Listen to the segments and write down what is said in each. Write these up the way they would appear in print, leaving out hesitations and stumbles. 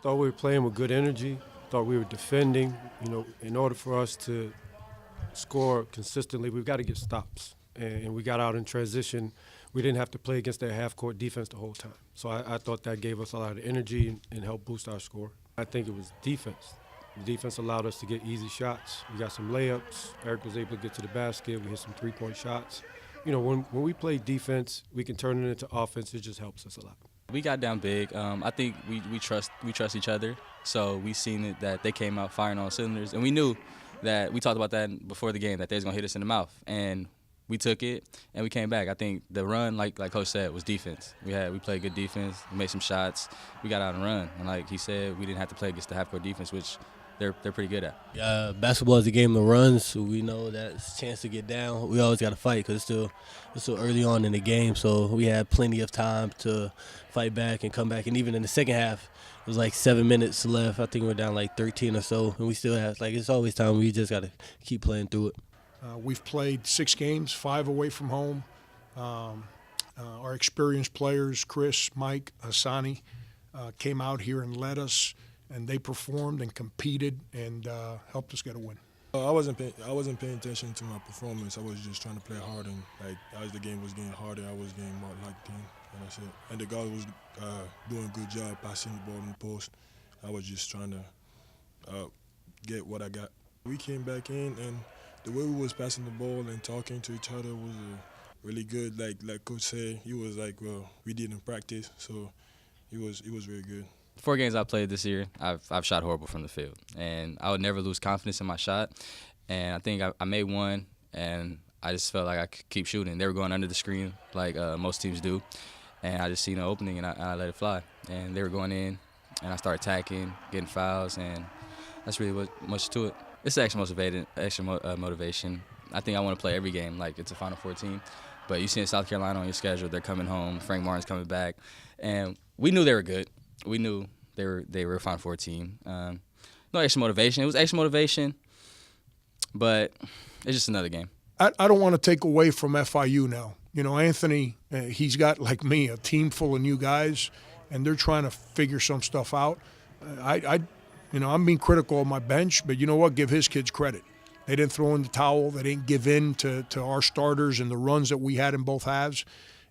thought we were playing with good energy. Thought we were defending. You know, in order for us to score consistently, we've got to get stops. And we got out in transition. We didn't have to play against their half-court defense the whole time. So I thought that gave us a lot of energy and helped boost our score. I think it was defense. The defense allowed us to get easy shots. We got some layups. Eric was able to get to the basket. We hit some three-point shots. You know, when we play defense, we can turn it into offense. It just helps us a lot. We got down big. I think we trust each other. So we seen it that they came out firing on cylinders, and we knew that we talked about that before the game that they was gonna hit us in the mouth, and we took it and we came back. I think the run, like Coach said, was defense. We played good defense. We made some shots. We got out and run, and like he said, we didn't have to play against the half-court defense, which they're pretty good at. Basketball is a game of runs, so we know that it's a chance to get down. We always got to fight because it's still early on in the game, so we had plenty of time to fight back and come back. And even in the second half, it was like 7 minutes left. I think we were down like 13 or so, and we still have, like, it's always time. We just got to keep playing through it. We've played 6 games, 5 away from home. Our experienced players, Chris, Mike, Hassani, came out here and led us, and they performed and competed and helped us get a win. I wasn't paying attention to my performance. I was just trying to play hard, and like as the game was getting harder, I was getting more locked in, and that's it. And the guy was doing a good job passing the ball in the post. I was just trying to get what I got. We came back in, and the way we was passing the ball and talking to each other was really good. Like Coach said, he was like, well, we didn't practice, so it was very good. 4 games I played this year, I've shot horrible from the field, and I would never lose confidence in my shot. And I think I made one, and I just felt like I could keep shooting. They were going under the screen like most teams do, and I just seen an opening and I let it fly. And they were going in, and I started attacking, getting fouls, and that's really what much to it. It's extra motivation. I think I want to play every game like it's a Final Four team. But you see in South Carolina on your schedule, they're coming home. Frank Martin's coming back, and we knew they were good. We knew they were a Final Four team. No extra motivation. It was extra motivation, but it's just another game. I don't want to take away from FIU now. You know, Anthony, he's got, like me, a team full of new guys, and they're trying to figure some stuff out. I'm being critical of my bench, but you know what? Give his kids credit. They didn't throw in the towel. They didn't give in to our starters and the runs that we had in both halves,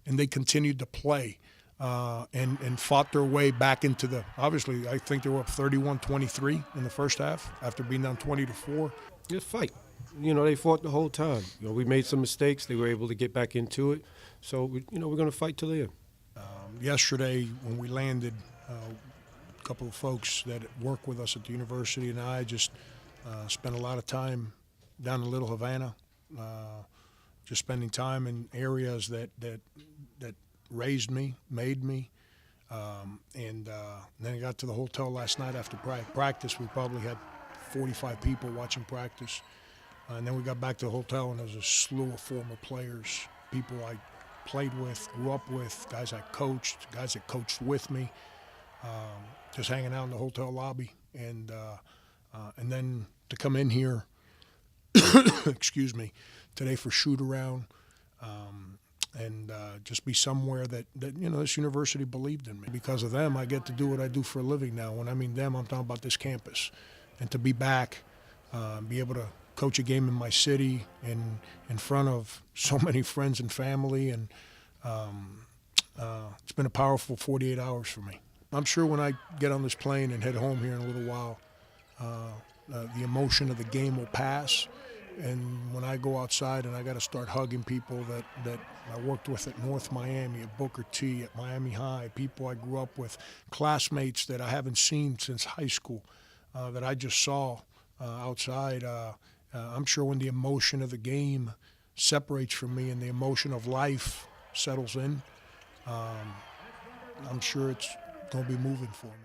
and they continued to play. And fought their way back into the – obviously, I think they were up 31-23 in the first half after being down 20-4. Just fight. You know, they fought the whole time. You know, we made some mistakes. They were able to get back into it. So, we're going to fight till the end. Yesterday when we landed, a couple of folks that work with us at the university and I just spent a lot of time down in Little Havana, just spending time in areas that raised me, made me, and then I got to the hotel last night after practice. We probably had 45 people watching practice, and then we got back to the hotel, and there was a slew of former players, people I played with, grew up with, guys I coached, guys that coached with me, just hanging out in the hotel lobby, and then to come in here, excuse me, today for shoot around. And just be somewhere that this university believed in me. Because of them, I get to do what I do for a living now. When I mean them, I'm talking about this campus. And to be back, be able to coach a game in my city and in front of so many friends and family, and it's been a powerful 48 hours for me. I'm sure when I get on this plane and head home here in a little while, the emotion of the game will pass. And when I go outside and I got to start hugging people that I worked with at North Miami, at Booker T, at Miami High, people I grew up with, classmates that I haven't seen since high school, that I just saw outside, I'm sure when the emotion of the game separates from me and the emotion of life settles in, I'm sure it's going to be moving for me.